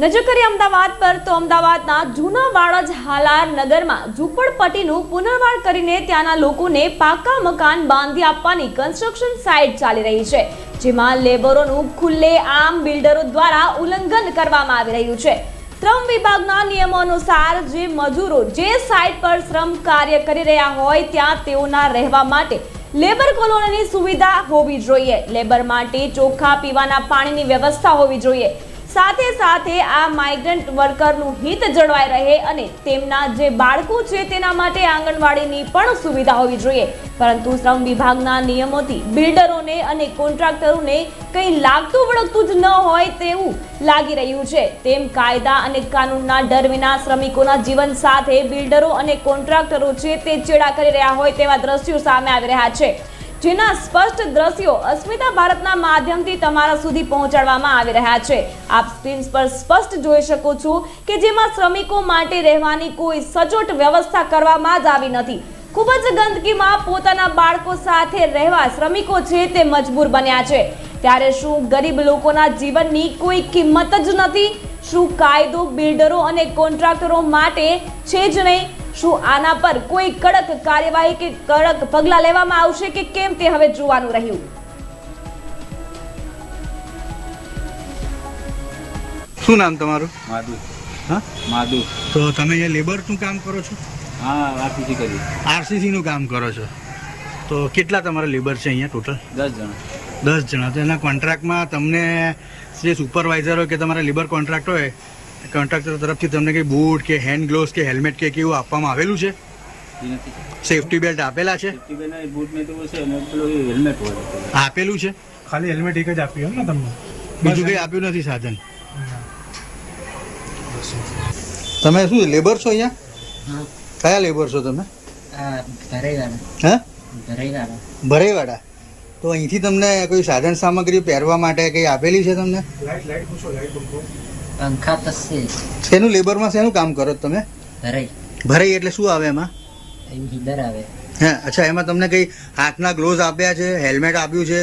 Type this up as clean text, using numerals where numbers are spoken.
નજર કરીએ અમદાવાદ પર તો અમદાવાદના જૂના વાડજ હાલાર નગરમાં ઝૂંપડપટ્ટીનું પુનર્નિર્માણ કરીને ત્યાંના લોકોને પાકા મકાન બાંધી આપવાની કન્સ્ટ્રક્શન સાઇટ ચાલી રહી છે, જેમાં લેબરોનું ખુલ્લેઆમ બિલ્ડરો દ્વારા ઉલ્લંઘન કરવામાં આવી રહ્યું છે। શ્રમ વિભાગના નિયમો અનુસાર જે મજૂરો જે સાઇટ પર શ્રમ કાર્ય કરી રહ્યા હોય ત્યાં તેઓના રહેવા માટે લેબર કોલોનીની સુવિધા હોવી જોઈએ। લેબર માટે ચોખ્ખા પીવાના પાણીની વ્યવસ્થા હોવી જોઈએ। સાથે સાથે આ માઇગ્રન્ટ વર્કરનું હિત જળવાઈ રહે અને તેમના જે બાળકો છે તેના માટે આંગણવાડીની પણ સુવિધા હોવી જોઈએ, પરંતુ શ્રમ વિભાગના નિયમોથી બિલ્ડરોને અને કોન્ટ્રાક્ટરોને કંઈ લાગતું વળગતું જ ન હોય તેવું લાગી રહ્યું છે। તેમ કાયદા અને કાનૂનના ડર વિના શ્રમિકોના જીવન સાથે બિલ્ડરો અને કોન્ટ્રાક્ટરો છે તે ચેડા કરી રહ્યા હોય તેવા દ્રશ્યો સામે આવી રહ્યા છે, જેના સ્પષ્ટ દ્રશ્યો અસ્મિતા ભારતના માધ્યમથી તમારા સુધી પહોંચાડવામાં આવી રહ્યા છે। આપ સ્ક્રીન પર સ્પષ્ટ જોઈ શકો છો કે જેમાં શ્રમિકો માટે રહેવાની કોઈ સચોટ વ્યવસ્થા કરવામાં જ આવી નથી। ખૂબ જ ગંદકીમાં પોતાના બાળકો સાથે રહેવા શ્રમિકો છે તે મજબૂર બન્યા છે। ત્યારે શું ગરીબ લોકોના જીવનની કોઈ કિંમત જ નથી? શું કાયદો બિલ્ડરો અને કોન્ટ્રાક્ટરો માટે છે જ નહીં? શું આના પર કોઈ કડક કાર્યવાહી કે કડક પગલાં લેવામાં આવશે કે કેમ તે હવે જોવાનું રહ્યું। શું નામ તમારું? માધુ। હા, માધુ। તો તમે અહીંયા લેબરનું કામ કરો છો? હા, આરસીસી કરી। આરસીસીનું કામ કરો છો, તો કેટલા તમારા લેબર છે અહીંયા ટોટલ? 10 જણા। 10 જણા। તો એના કોન્ટ્રાક્ટમાં તમને જે સુપરવાઇઝર હોય કે તમારા લેબર કોન્ટ્રાક્ટ હોય, કોન્ટ્રાક્ટર તરફથી તમને કંઈ બૂટ કે હેન્ડ ગ્લોવ્સ કે હેલ્મેટ કે કેવું આપવામાં આવેલું છે? સેફ્ટી બેલ્ટ આપેલા છે? બૂટ ને તો છે ને પેલું હેલ્મેટ હોય આપેલું છે? ખાલી હેલ્મેટ એક જ આપ્યું એમ ને તમને? બીજું કંઈ આપ્યું નથી સાધન? તમે શું લેબર છો અહીંયા? હા, કયા લેબર છો તમે? ભરેવાડા। હા, ભરેવાડા। તો અહીંથી તમને કોઈ સાધન સામગ્રી પહેરવા માટે કંઈ આપેલી છે તમને? લાઈટ પૂછો, લાઈટ પંખો પંખા તો છે। શેનું લેબરમાં શેનું કામ કરો છો તમે? ભરાઈ ભરાઈ એટલે શું આવે એમાં? હિદર આવે। હા, અચ્છા, એમાં તમને કંઈ હાથના ગ્લોવ્સ આપ્યા છે, હેલ્મેટ આપ્યું છે,